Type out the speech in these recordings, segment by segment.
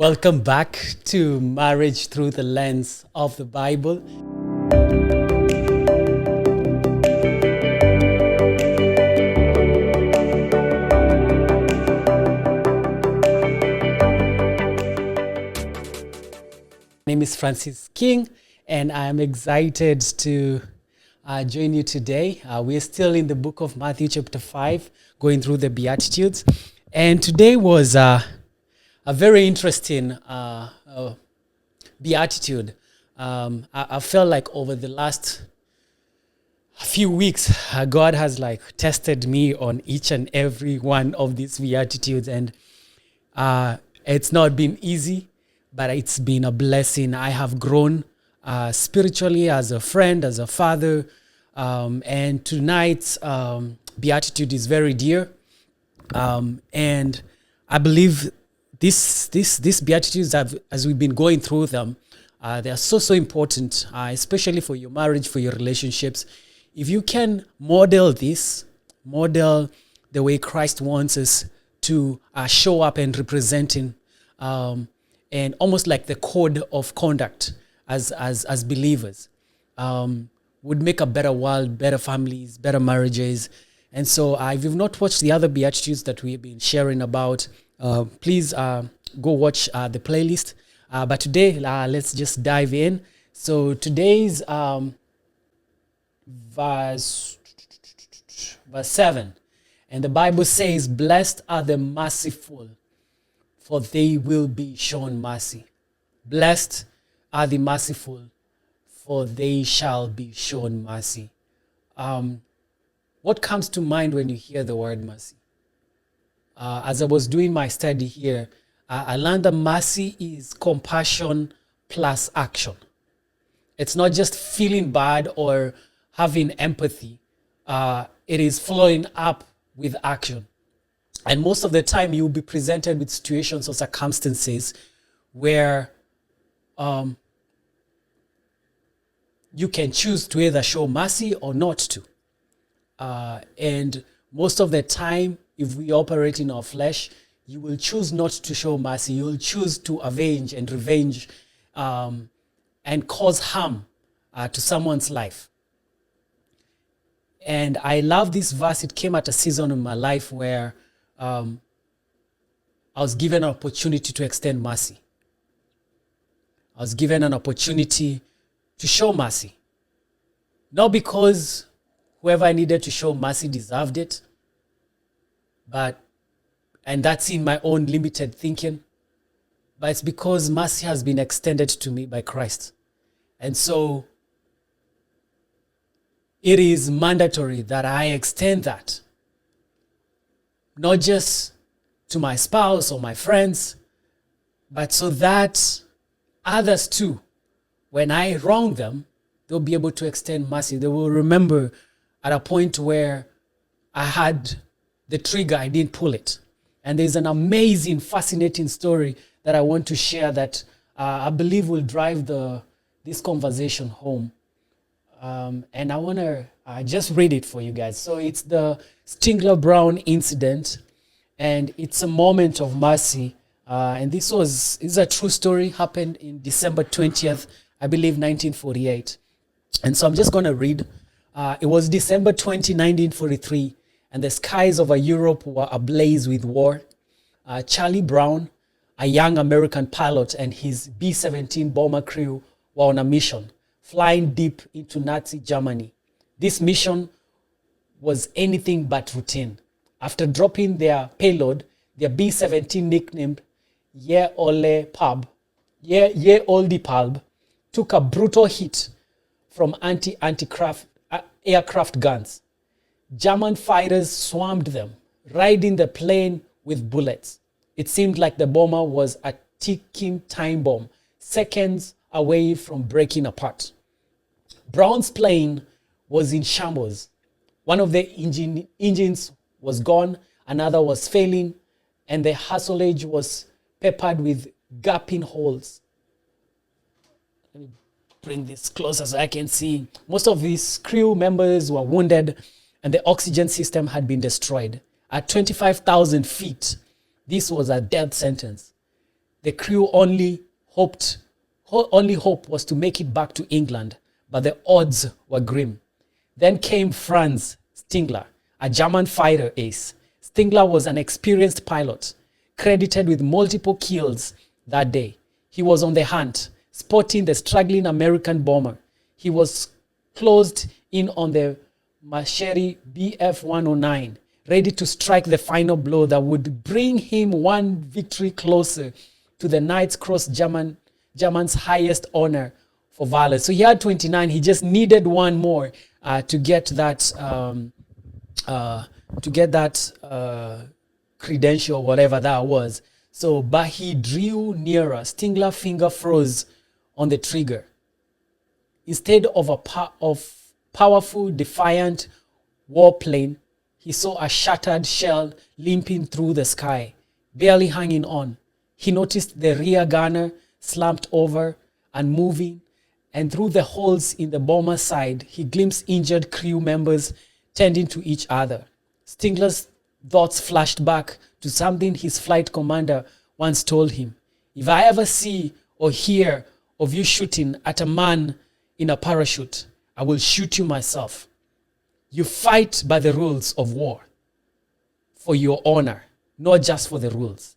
Welcome back to Marriage Through the Lens of the Bible. My name is Francis King, and I'm excited to join you today. We're still in the book of Matthew chapter 5, going through the Beatitudes. And today was a very interesting beatitude. I felt like over the last few weeks, God has tested me on each and every one of these beatitudes, and it's not been easy, but it's been a blessing. I have grown spiritually as a friend, as a father, and tonight's beatitude is very dear, and I believe these beatitudes, as we've been going through them, they are so important, especially for your marriage, for your relationships. If you can model the way Christ wants us to show up and represent Him, and almost like the code of conduct as believers, would make a better world, better families, better marriages. And so if you've not watched the other beatitudes that we've been sharing about, please go watch the playlist. But today, let's just dive in. So today's verse 7. And the Bible says, "Blessed are the merciful, for they will be shown mercy. Blessed are the merciful, for they shall be shown mercy." What comes to mind when you hear the word mercy? As I was doing my study here, I learned that mercy is compassion plus action. It's not just feeling bad or having empathy. It is following up with action. And most of the time, you'll be presented with situations or circumstances where you can choose to either show mercy or not to. And most of the time, if we operate in our flesh, you will choose not to show mercy. You will choose to avenge and revenge and cause harm to someone's life. And I love this verse. It came at a season in my life where I was given an opportunity to extend mercy. I was given an opportunity to show mercy. Not because whoever I needed to show mercy deserved it, and that's in my own limited thinking, but it's because mercy has been extended to me by Christ. And so it is mandatory that I extend that, not just to my spouse or my friends, but so that others too, when I wrong them, they'll be able to extend mercy. They will remember at a point where I had the trigger, I didn't pull it. And there's an amazing, fascinating story that I want to share that I believe will drive this conversation home. And I want to just read it for you guys. So it's the Stingler Brown incident, and it's a moment of mercy. And this is a true story, happened in December 20th, I believe 1948. And so I'm just going to read. It was December 20, 1943. And the skies over Europe were ablaze with war. Charlie Brown, a young American pilot, and his B-17 bomber crew were on a mission, flying deep into Nazi Germany. This mission was anything but routine. After dropping their payload, their B-17, nicknamed Ye Olde Pub, took a brutal hit from anti-aircraft guns. German fighters swarmed them, riding the plane with bullets. It seemed like the bomber was a ticking time bomb, seconds away from breaking apart. Brown's plane was in shambles. One of the engines was gone, another was failing, and the fuselage was peppered with gaping holes. Let me bring this closer so I can see. Most of these crew members were wounded, and the oxygen system had been destroyed. At 25,000 feet, this was a death sentence. The crew only hope was to make it back to England, but the odds were grim. Then came Franz Stingler, a German fighter ace. Stingler was an experienced pilot, credited with multiple kills that day. He was on the hunt, spotting the struggling American bomber. He was closed in on the Machete BF-109, ready to strike the final blow that would bring him one victory closer to the Knight's Cross, German's highest honor for valor. So he had 29. He just needed one more to get that credential, whatever that was. So, but he drew nearer. Stingler's finger froze on the trigger. Instead of a powerful, defiant warplane, he saw a shattered shell limping through the sky, barely hanging on. He noticed the rear gunner slumped over and moving, and through the holes in the bomber's side, he glimpsed injured crew members tending to each other. Stingler's thoughts flashed back to something his flight commander once told him. If I ever see or hear of you shooting at a man in a parachute, I will shoot you myself. You fight by the rules of war for your honor, not just for the rules.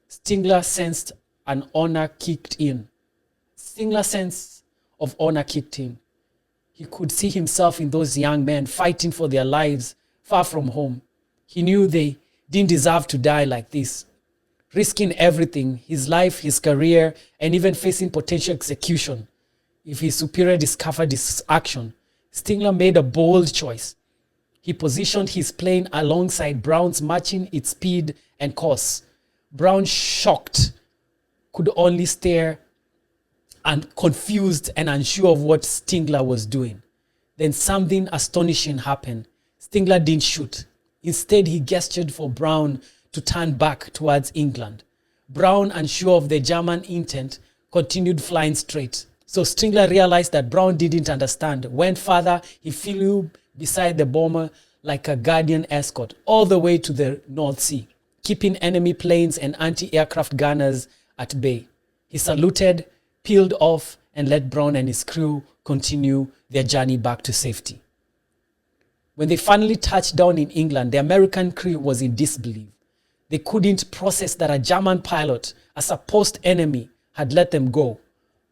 Stingler sensed an honor kicked in. Stingler's sense of honor kicked in. He could see himself in those young men fighting for their lives far from home. He knew they didn't deserve to die like this, risking everything, his life, his career, and even facing potential execution. If his superior discovered his action, Stingler made a bold choice. He positioned his plane alongside Brown's, matching its speed and course. Brown, shocked, could only stare and confused and unsure of what Stingler was doing. Then something astonishing happened. Stingler didn't shoot. Instead, he gestured for Brown to turn back towards England. Brown, unsure of the German intent, continued flying straight. So Stingler realized that Brown didn't understand. Went further, he flew beside the bomber like a guardian escort all the way to the North Sea, keeping enemy planes and anti-aircraft gunners at bay. He saluted, peeled off, and let Brown and his crew continue their journey back to safety. When they finally touched down in England, the American crew was in disbelief. They couldn't process that a German pilot, a supposed enemy, had let them go.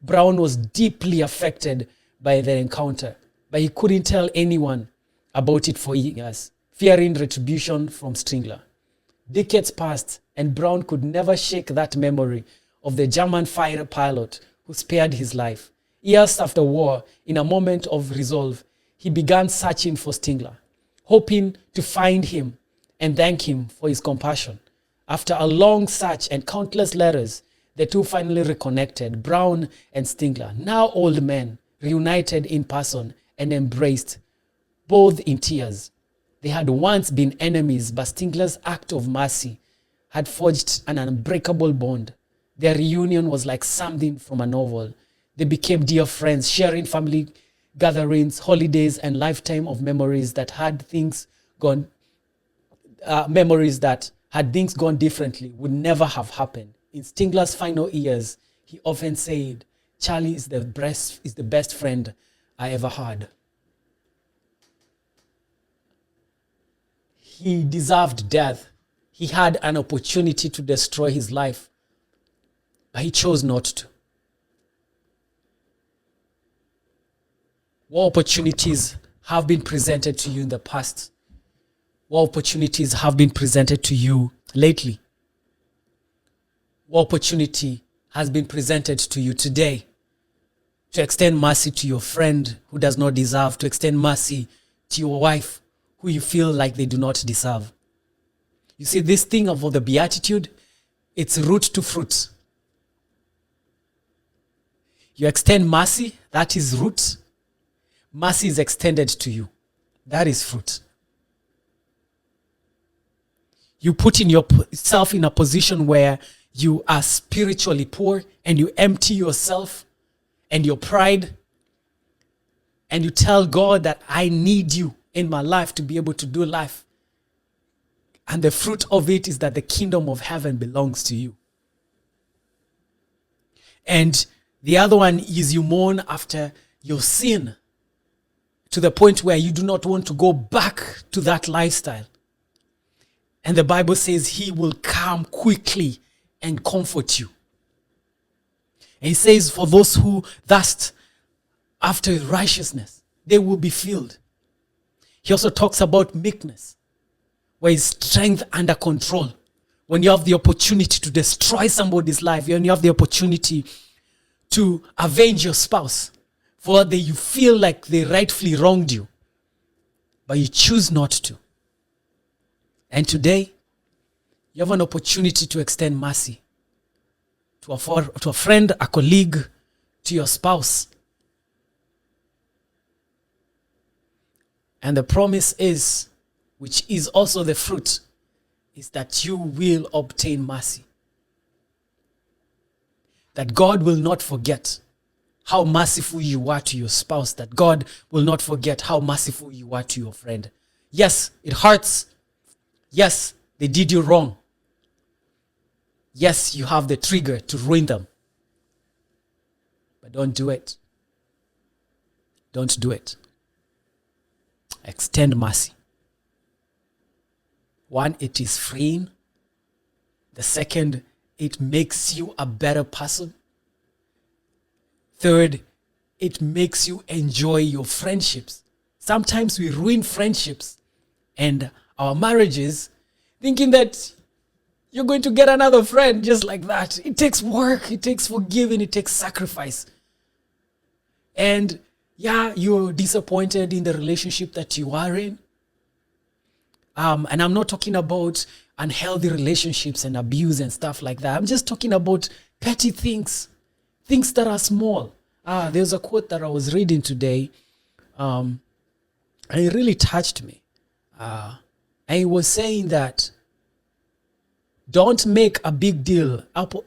Brown was deeply affected by the encounter, but he couldn't tell anyone about it for years, fearing retribution from Stingler. Decades passed, and Brown could never shake that memory of the German fighter pilot who spared his life. Years after war, in a moment of resolve, he began searching for Stingler, hoping to find him and thank him for his compassion. After a long search and countless letters, the two finally reconnected, Brown and Stingler, now old men, reunited in person and embraced, both in tears. They had once been enemies, but Stingler's act of mercy had forged an unbreakable bond. Their reunion was like something from a novel. They became dear friends, sharing family gatherings, holidays, and lifetime of memories that had things gone differently would never have happened. In Stingler's final years, he often said, "Charlie is the best friend I ever had." He deserved death. He had an opportunity to destroy his life, but he chose not to. What opportunities have been presented to you in the past? What opportunities have been presented to you lately? What opportunity has been presented to you today to extend mercy to your friend who does not deserve, to extend mercy to your wife who you feel like they do not deserve? You see, this thing of the beatitude, it's root to fruit. You extend mercy, that is root. Mercy is extended to you. That is fruit. You put in yourself in a position where you are spiritually poor and you empty yourself and your pride and you tell God that I need you in my life to be able to do life. And the fruit of it is that the kingdom of heaven belongs to you. And the other one is you mourn after your sin to the point where you do not want to go back to that lifestyle. And the Bible says he will come quickly and comfort you. And he says, for those who thirst after righteousness, they will be filled. He also talks about meekness, where is strength under control. When you have the opportunity to destroy somebody's life, when you have the opportunity to avenge your spouse for that you feel like they rightfully wronged you, but you choose not to. And today, you have an opportunity to extend mercy to a friend, a colleague, to your spouse. And the promise is, which is also the fruit, is that you will obtain mercy. That God will not forget how merciful you are to your spouse. That God will not forget how merciful you are to your friend. Yes, it hurts. Yes, they did you wrong. Yes, you have the trigger to ruin them. But don't do it. Don't do it. Extend mercy. One, it is freeing. The second, it makes you a better person. Third, it makes you enjoy your friendships. Sometimes we ruin friendships and our marriages thinking that you're going to get another friend just like that. It takes work, it takes forgiving, it takes sacrifice. And yeah, you're disappointed in the relationship that you are in. And I'm not talking about unhealthy relationships and abuse and stuff like that. I'm just talking about petty things, things that are small. There's a quote that I was reading today, and it really touched me. And it was saying that don't make a big deal about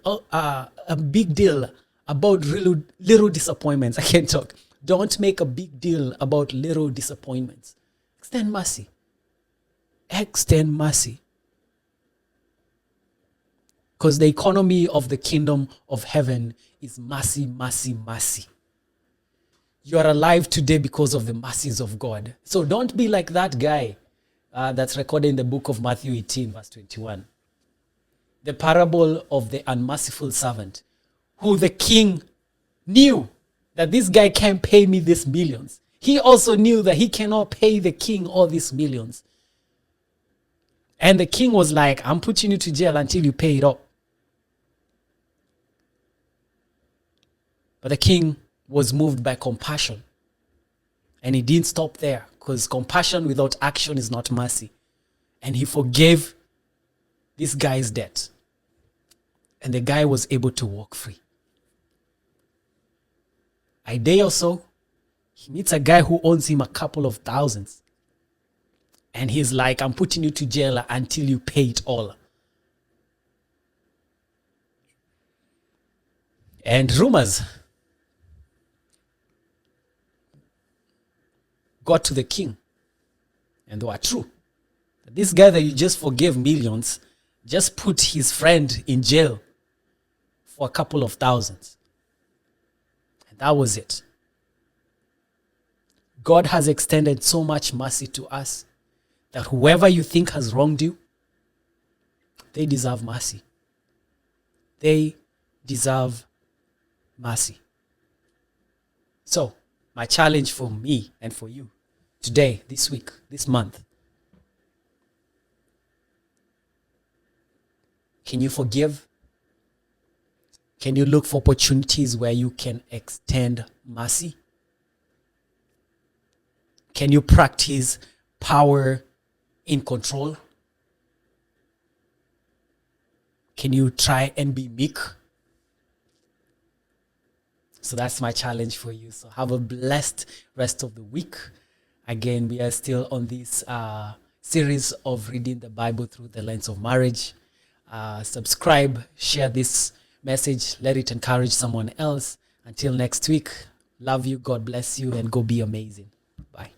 little disappointments. I can't talk. Don't make a big deal about little disappointments. Extend mercy. Extend mercy. Because the economy of the kingdom of heaven is mercy, mercy, mercy. You are alive today because of the mercies of God. So don't be like that guy that's recorded in the book of Matthew 18, verse 21. The parable of the unmerciful servant, who the king knew that this guy can't pay me these millions. He also knew that he cannot pay the king all these millions. And the king was like, I'm putting you to jail until you pay it up. But the king was moved by compassion. And he didn't stop there, because compassion without action is not mercy. And he forgave this guy's debt. And the guy was able to walk free. A day or so, he meets a guy who owes him a couple of thousands. And he's like, I'm putting you to jail until you pay it all. And rumors got to the king. And they were true. This guy that you just forgave millions just put his friend in jail for a couple of thousands. And that was it. God has extended so much mercy to us that whoever you think has wronged you, they deserve mercy. They deserve mercy. So, my challenge for me and for you today, this week, this month, can you forgive? Can you look for opportunities where you can extend mercy? Can you practice power in control? Can you try and be meek? So that's my challenge for you. So have a blessed rest of the week. Again, we are still on this series of reading the Bible through the lens of marriage. Subscribe, share this message, let it encourage someone else. Until next week, love you, God bless you, and go be amazing. Bye.